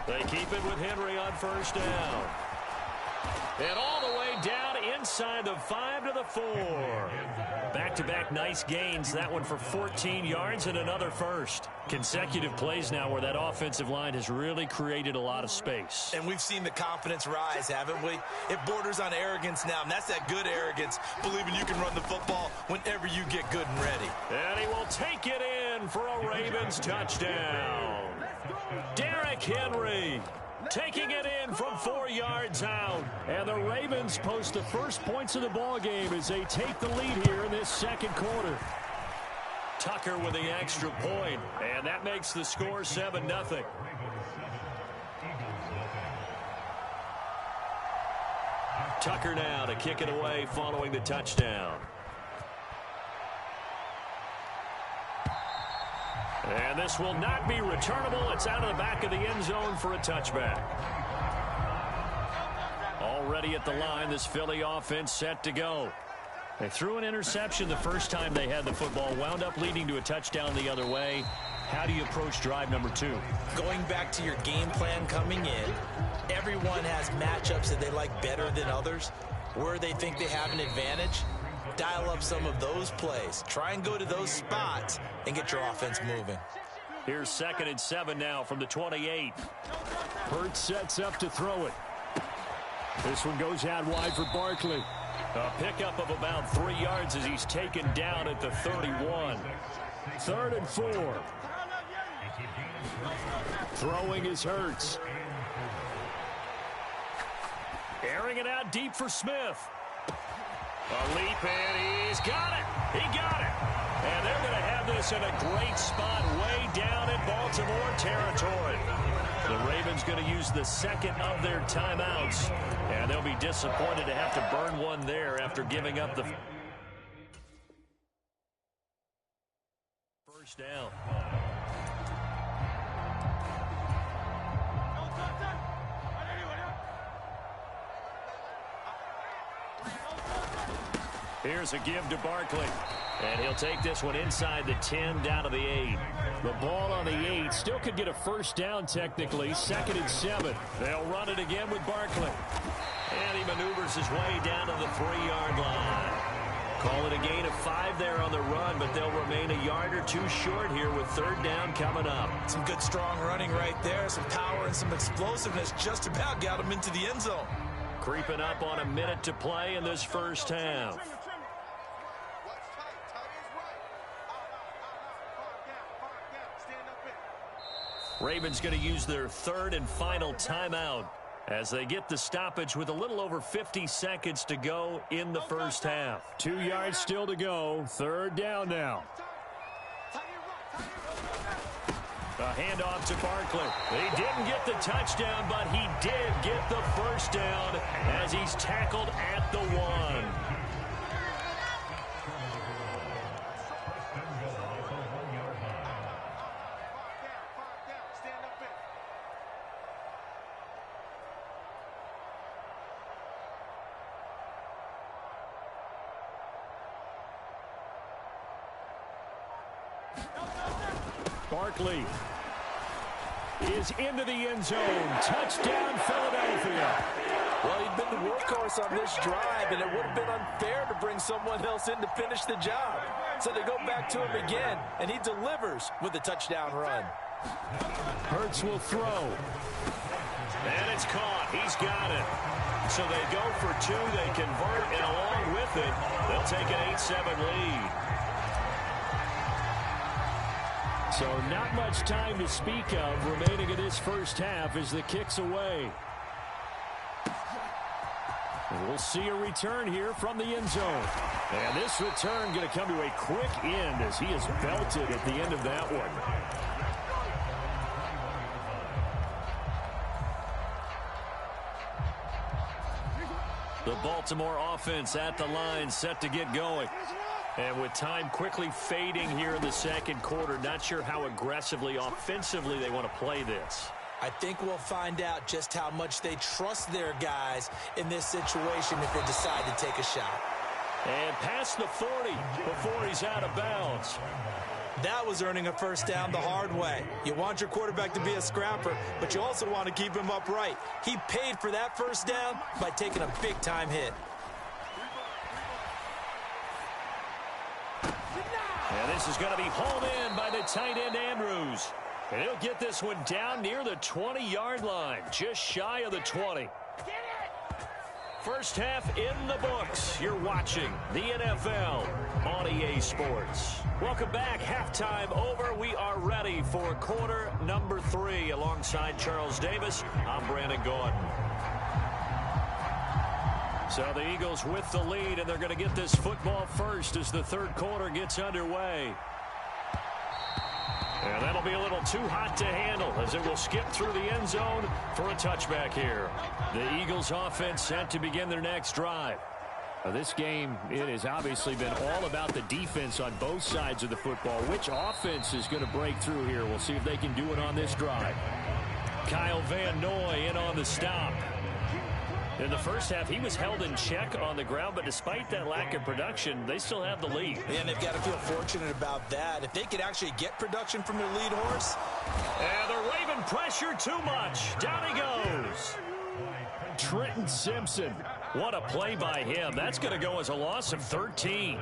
They keep it with Henry on first down. And all the way down inside the 5 to the 4. Back-to-back nice gains. That one for 14 yards and another first. Consecutive plays now where that offensive line has really created a lot of space. And we've seen the confidence rise, haven't we? It borders on arrogance now, and that's that good arrogance, believing you can run the football whenever you get good and ready. And he will take it in for a Ravens touchdown. Derrick Henry taking it in from 4 yards out. And the Ravens post the first points of the ball game as they take the lead here in this second quarter. Tucker with the extra point, and that makes the score 7-0. Tucker now to kick it away following the touchdown. And this will not be returnable. It's out of the back of the end zone for a touchback. Already at the line, this Philly offense set to go. They threw an interception the first time they had the football, wound up leading to a touchdown the other way. How do you approach drive number 2? Going back to your game plan coming in, everyone has matchups that they like better than others, where they think they have an advantage. Dial up some of those plays. Try and go to those spots and get your offense moving. Here's 2nd and 7 now from the 28. Hurts sets up to throw it. This one goes out wide for Barkley. A pickup of about 3 yards as he's taken down at the 31. 3rd and 4. Throwing is Hurts. Airing it out deep for Smith. A leap, and he's got it. He got it. And they're going to have this in a great spot way down in Baltimore territory. The Ravens going to use the second of their timeouts. And they'll be disappointed to have to burn one there after giving up the first down. Here's a give to Barkley. And he'll take this one inside the 10 down to the 8. The ball on the 8 still could get a first down technically. 2nd and 7. They'll run it again with Barkley. And he maneuvers his way down to the 3-yard line. Call it a gain of 5 there on the run, but they'll remain a yard or two short here with 3rd down coming up. Some good strong running right there. Some power and some explosiveness just about got him into the end zone. Creeping up on a minute to play in this first half. Ravens going to use their 3rd and final timeout as they get the stoppage with a little over 50 seconds to go in the first half. 2 yards still to go. 3rd down now. A handoff to Barkley. He didn't get the touchdown, but he did get the first down as he's tackled at the 1. Barkley is into the end zone. Touchdown, Philadelphia. Well, he'd been the workhorse on this drive, and it would have been unfair to bring someone else in to finish the job. So they go back to him again, and he delivers with a touchdown run. Hurts will throw. And it's caught. He's got it. So they go for 2. They convert, and along with it, they'll take an 8-7 lead. So not much time to speak of remaining in this first half as the kick's away. And we'll see a return here from the end zone. And this return going to come to a quick end as he is belted at the end of that one. The Baltimore offense at the line set to get going. And with time quickly fading here in the second quarter, not sure how aggressively, offensively they want to play this. I think we'll find out just how much they trust their guys in this situation if they decide to take a shot. And past the 40 before he's out of bounds. That was earning a first down the hard way. You want your quarterback to be a scrapper, but you also want to keep him upright. He paid for that first down by taking a big-time hit. And this is going to be hauled in by the tight end Andrews. And he'll get this one down near the 20-yard line, just shy of the 20. First half in the books. You're watching the NFL on EA Sports. Welcome back. Halftime over. We are ready for quarter number 3. Alongside Charles Davis, I'm Brandon Gordon. So the Eagles with the lead, and they're going to get this football first as the third quarter gets underway. And that'll be a little too hot to handle as it will skip through the end zone for a touchback here. The Eagles offense set to begin their next drive. This game, it has obviously been all about the defense on both sides of the football. Which offense is going to break through here? We'll see if they can do it on this drive. Kyle Van Noy in on the stop. In the first half, he was held in check on the ground, but despite that lack of production, they still have the lead. And they've got to feel fortunate about that. If they could actually get production from their lead horse. And the Raven pressure too much. Down he goes. Trenton Simpson. What a play by him. That's going to go as a loss of 13.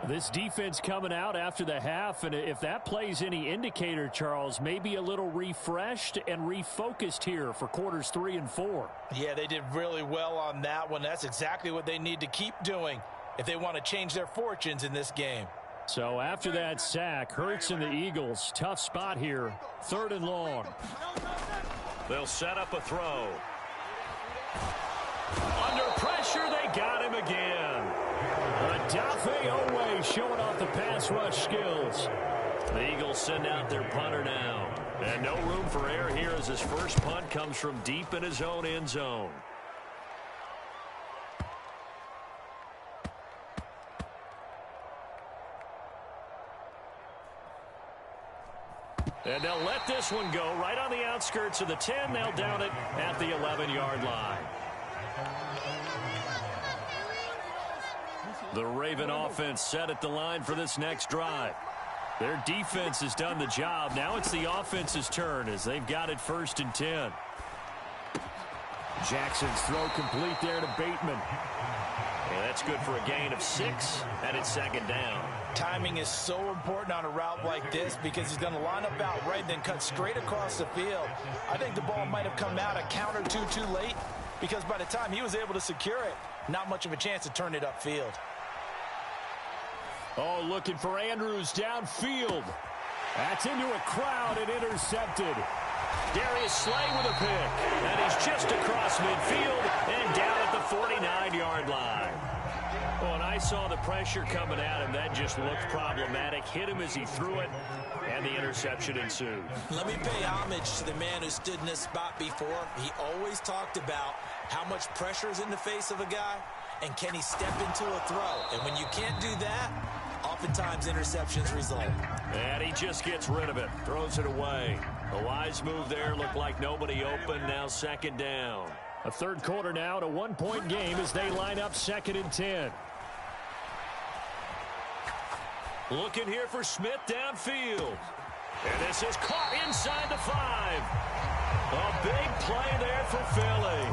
This defense coming out after the half, and if that plays any indicator, Charles, maybe a little refreshed and refocused here for quarters 3 and 4. Yeah, they did really well on that one. That's exactly what they need to keep doing if they want to change their fortunes in this game. So after that sack, Hurts and the Eagles, tough spot here, 3rd and long. They'll set up a throw. Under pressure, they got him again. Adafe Owe showing off the pass rush skills. The Eagles send out their punter now. And no room for error here as his first punt comes from deep in his own end zone. And they'll let this one go right on the outskirts of the 10. They'll down it at the 11-yard line. The Raven offense set at the line for this next drive. Their defense has done the job. Now it's the offense's turn as they've got it 1st and 10. Jackson's throw complete there to Bateman. And that's good for a gain of 6, and it's 2nd down. Timing is so important on a route like this because he's going to line up out right, then cut straight across the field. I think the ball might have come out a count or two too late because by the time he was able to secure it, not much of a chance to turn it upfield. Oh, looking for Andrews downfield. That's into a crowd and intercepted. Darius Slay with a pick. And he's just across midfield and down at the 49-yard line. Oh, and I saw the pressure coming at him. That just looked problematic. Hit him as he threw it, and the interception ensued. Let me pay homage to the man who stood in this spot before. He always talked about how much pressure is in the face of a guy, and can he step into a throw? And when you can't do that, oftentimes interceptions result. And he just gets rid of it, throws it away. A wise move there, looked like nobody open, now 2nd down. A 3rd quarter now, to 1-point game as they line up 2nd and 10. Looking here for Smith downfield. And this is caught inside the 5. A big play there for Philly.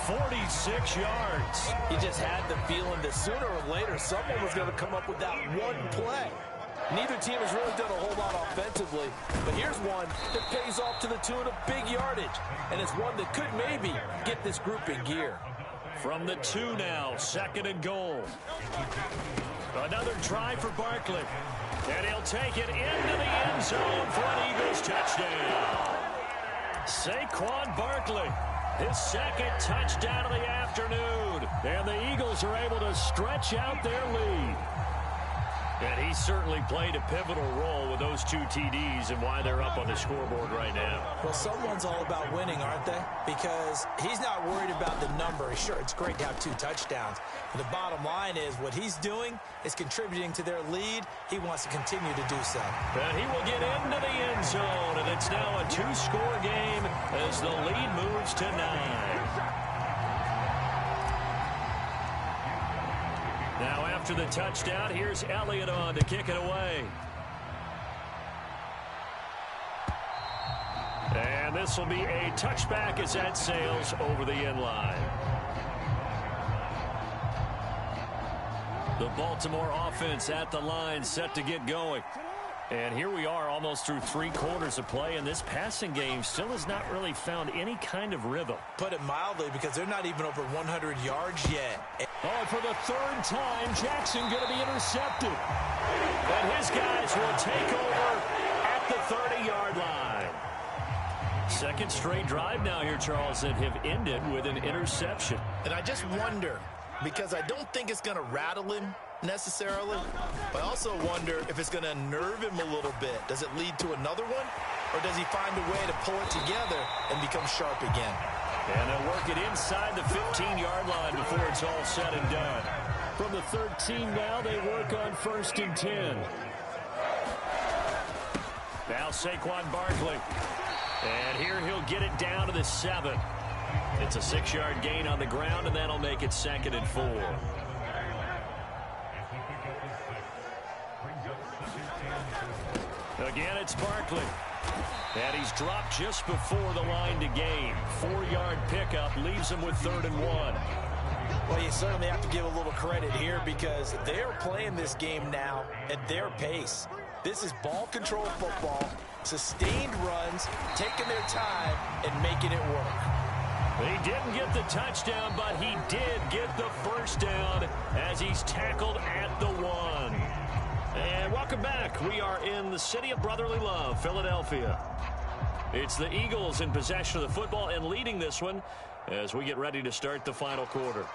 46 yards. He just had the feeling that sooner or later someone was going to come up with that one play. Neither team has really done a whole lot offensively, but here's one that pays off to the tune of big yardage, and it's one that could maybe get this group in gear. From the 2 now, 2nd and goal. Another try for Barkley, and he'll take it into the end zone for an Eagles touchdown. Saquon Barkley, his 2nd touchdown of the afternoon, and the Eagles are able to stretch out their lead. And he certainly played a pivotal role with those 2 TDs and why they're up on the scoreboard right now. Well, someone's all about winning, aren't they? Because he's not worried about the number. Sure, it's great to have 2 touchdowns. But the bottom line is what he's doing is contributing to their lead. He wants to continue to do so. And he will get into the end zone, and it's now a 2-score game as the lead moves to 9. Now after the touchdown, here's Elliott on to kick it away. And this will be a touchback as that sails over the end line. The Baltimore offense at the line set to get going. And here we are almost through 3 quarters of play, and this passing game still has not really found any kind of rhythm. Put it mildly, because they're not even over 100 yards yet. Oh, for the 3rd time, Jackson going to be intercepted. And his guys will take over at the 30-yard line. 2nd straight drive now here, Charles, that have ended with an interception. And I just wonder, because I don't think it's going to rattle him necessarily, but I also wonder if it's going to unnerve him a little bit. Does it lead to another one, or does he find a way to pull it together and become sharp again? And they'll work it inside the 15-yard line before it's all said and done. From the 13 now, they work on 1st and 10. Now Saquon Barkley. And here he'll get it down to the 7. It's a 6-yard gain on the ground, and that'll make it 2nd and 4. Again, it's Barkley. And he's dropped just before the line to gain. 4-yard pickup leaves him with 3rd and 1. Well, you certainly have to give a little credit here because they're playing this game now at their pace. This is ball control football, sustained runs, taking their time, and making it work. He didn't get the touchdown, but he did get the first down as he's tackled at the 1. And welcome back. We are in the city of brotherly love, Philadelphia. It's the Eagles in possession of the football and leading this one as we get ready to start the final quarter.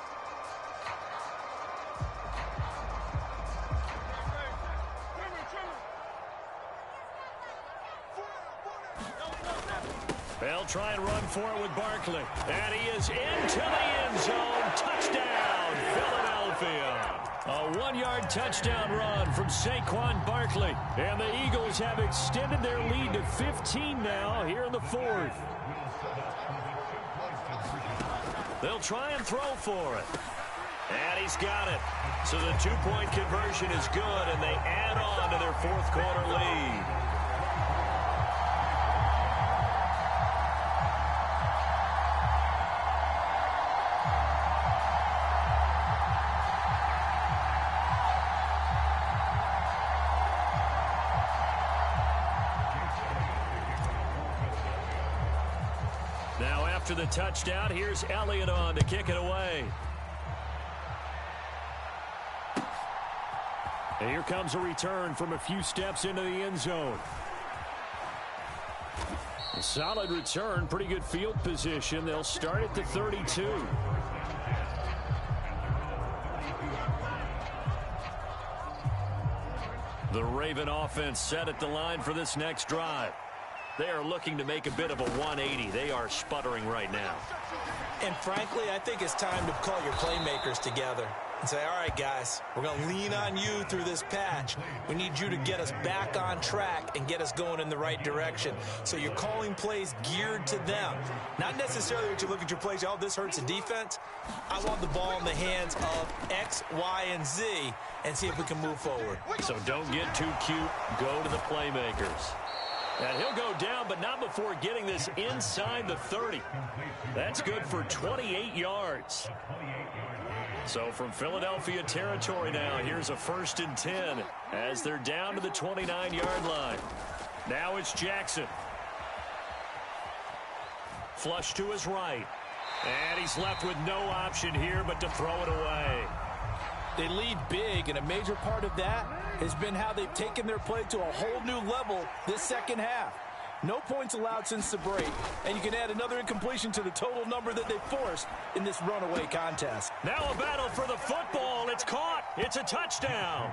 They'll try and run for it with Barkley. And he is into the end zone. Touchdown, Philadelphia. A 1-yard touchdown run from Saquon Barkley. And the Eagles have extended their lead to 15 now here in the 4th. They'll try and throw for it. And he's got it. So the 2-point conversion is good, and they add on to their 4th quarter lead. Now after the touchdown, here's Elliott on to kick it away. And here comes a return from a few steps into the end zone. A solid return, pretty good field position. They'll start at the 32. The Raven offense set at the line for this next drive. They are looking to make a bit of a 180. They are sputtering right now. And frankly, I think it's time to call your playmakers together and say, all right, guys, we're going to lean on you through this patch. We need you to get us back on track and get us going in the right direction. So you're calling plays geared to them. Not necessarily that you look at your plays, oh, this hurts the defense. I want the ball in the hands of X, Y, and Z and see if we can move forward. So don't get too cute. Go to the playmakers. And he'll go down, but not before getting this inside the 30. That's good for 28 yards. So from Philadelphia territory now, here's a 1st and 10 as they're down to the 29-yard line. Now it's Jackson. Flush to his right. And he's left with no option here but to throw it away. They lead big, and a major part of that has been how they've taken their play to a whole new level this second half. No points allowed since the break, and you can add another incompletion to the total number that they forced in this runaway contest. Now a battle for the football. It's caught. It's a touchdown.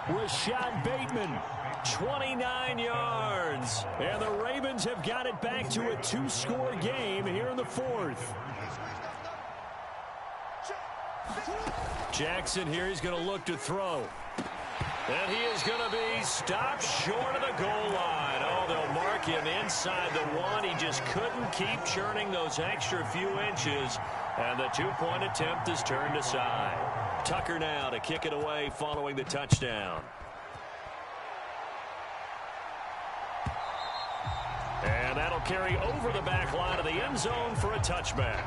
Rashad Bateman, 29 yards. And the Ravens have got it back to a 2-score game here in the 4th. Jackson here, he's going to look to throw. And he is going to be stopped short of the goal line. Oh, they'll mark him inside the 1. He just couldn't keep churning those extra few inches. And the 2-point attempt is turned aside. Tucker now to kick it away following the touchdown. And that'll carry over the back line of the end zone for a touchback.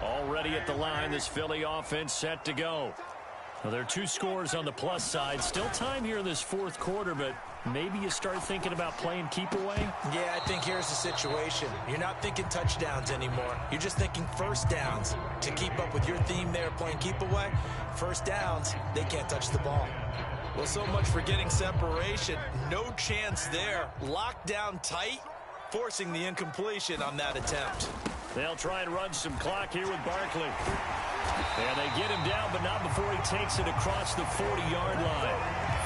Already at the line, this Philly offense set to go. Well, there are 2 scores on the plus side. Still time here in this 4th quarter, but maybe you start thinking about playing keep away? Yeah, I think here's the situation. You're not thinking touchdowns anymore. You're just thinking first downs. To keep up with your theme there, playing keep away, first downs, they can't touch the ball. Well, so much for getting separation. No chance there. Locked down tight, forcing the incompletion on that attempt. They'll try and run some clock here with Barkley. And they get him down, but not before he takes it across the 40-yard line.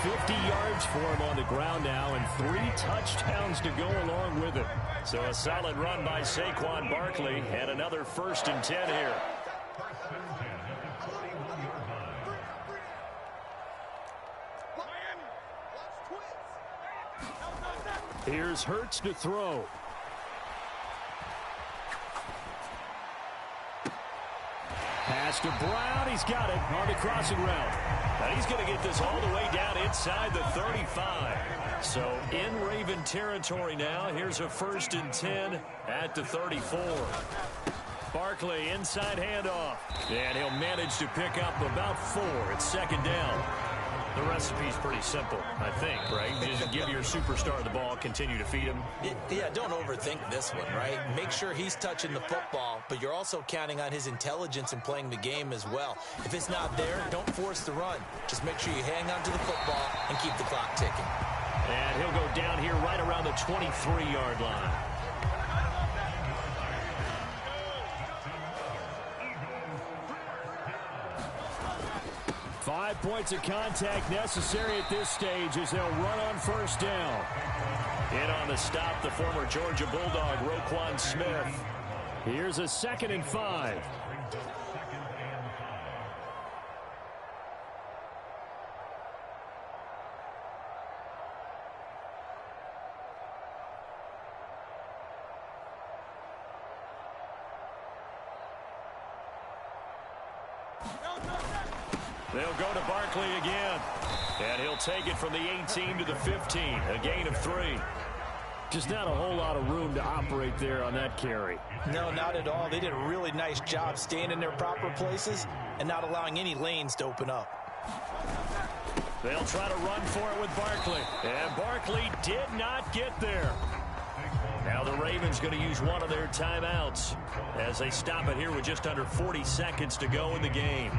50 yards for him on the ground now, and 3 touchdowns to go along with it. So a solid run by Saquon Barkley, and another 1st and 10 here. Here's Hurts to throw. Pass to Brown. He's got it on the crossing route. And he's going to get this all the way down inside the 35. So in Raven territory now. Here's a 1st and 10 at the 34. Barkley inside handoff. And he'll manage to pick up about 4. It's 2nd down. The recipe's pretty simple, I think, right? You just give your superstar the ball, continue to feed him. Yeah, don't overthink this one, right? Make sure he's touching the football, but you're also counting on his intelligence in playing the game as well. If it's not there, don't force the run. Just make sure you hang on to the football and keep the clock ticking. And he'll go down here right around the 23-yard line. Five points of contact necessary at this stage as they'll run on 1st down. In on the stop, the former Georgia Bulldog, Roquan Smith. Here's a 2nd and 5. They'll go to Barkley again. And he'll take it from the 18 to the 15. A gain of 3. Just not a whole lot of room to operate there on that carry. No, not at all. They did a really nice job staying in their proper places and not allowing any lanes to open up. They'll try to run for it with Barkley. And Barkley did not get there. Now the Ravens going to use one of their timeouts as they stop it here with just under 40 seconds to go in the game.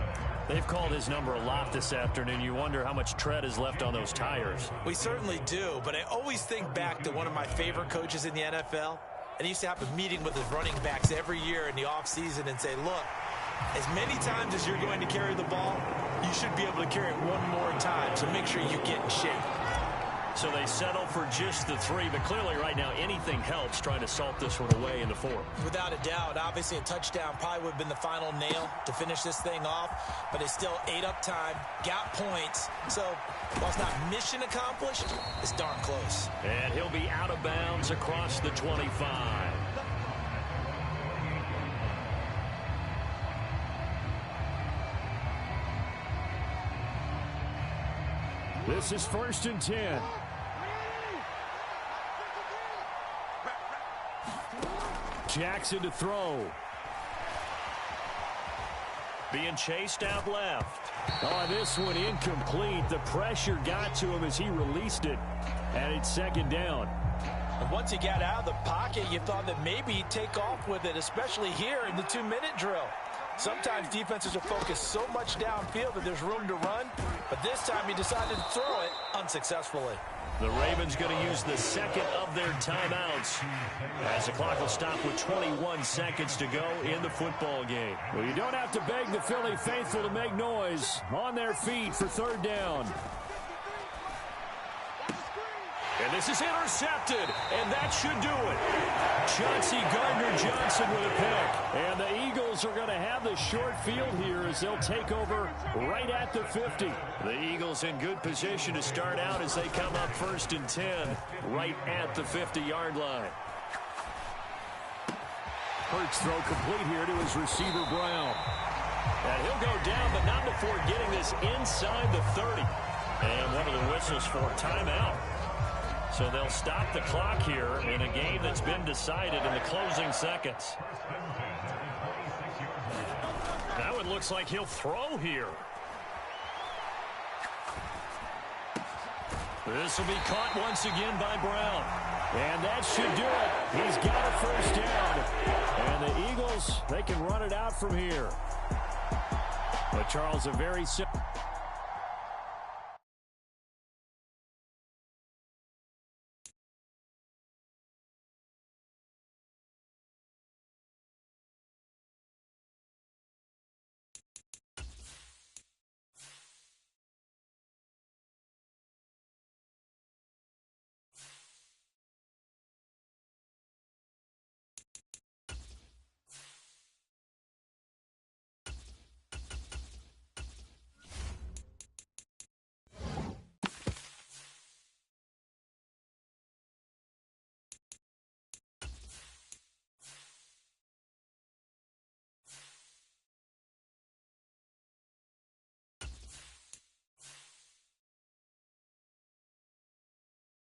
They've called his number a lot this afternoon. You wonder how much tread is left on those tires. We certainly do, but I always think back to one of my favorite coaches in the NFL. And he used to have a meeting with his running backs every year in the offseason and say, look, as many times as you're going to carry the ball, you should be able to carry it one more time, so make sure you get in shape. So they settle for just the 3, but clearly right now anything helps trying to salt this one away in the 4th. Without a doubt, obviously a touchdown probably would have been the final nail to finish this thing off, but it's still ate up time, got points, so while it's not mission accomplished, it's darn close. And he'll be out of bounds across the 25. This is 1st and 10. Jackson to throw. Being chased out left. Oh, this one incomplete. The pressure got to him as he released it. And it's 2nd down. And once he got out of the pocket, you thought that maybe he'd take off with it, especially here in the 2-minute drill. Sometimes defenses are focused so much downfield that there's room to run, but this time he decided to throw it unsuccessfully. The Ravens going to use the 2nd of their timeouts as the clock will stop with 21 seconds to go in the football game. Well, you don't have to beg the Philly faithful to make noise. On their feet for 3rd down. And this is intercepted, and that should do it. Chauncey Gardner-Johnson with a pick. And the Eagles are going to have the short field here as they'll take over right at the 50. The Eagles in good position to start out as they come up 1st and 10 right at the 50-yard line. Hurts throw complete here to his receiver, Brown. And he'll go down, but not before getting this inside the 30. And one of the whistles for timeout. So they'll stop the clock here in a game that's been decided in the closing seconds. Now it looks like he'll throw here. This will be caught once again by Brown. And that should do it. He's got a 1st down. And the Eagles, they can run it out from here. But Charles, a very simple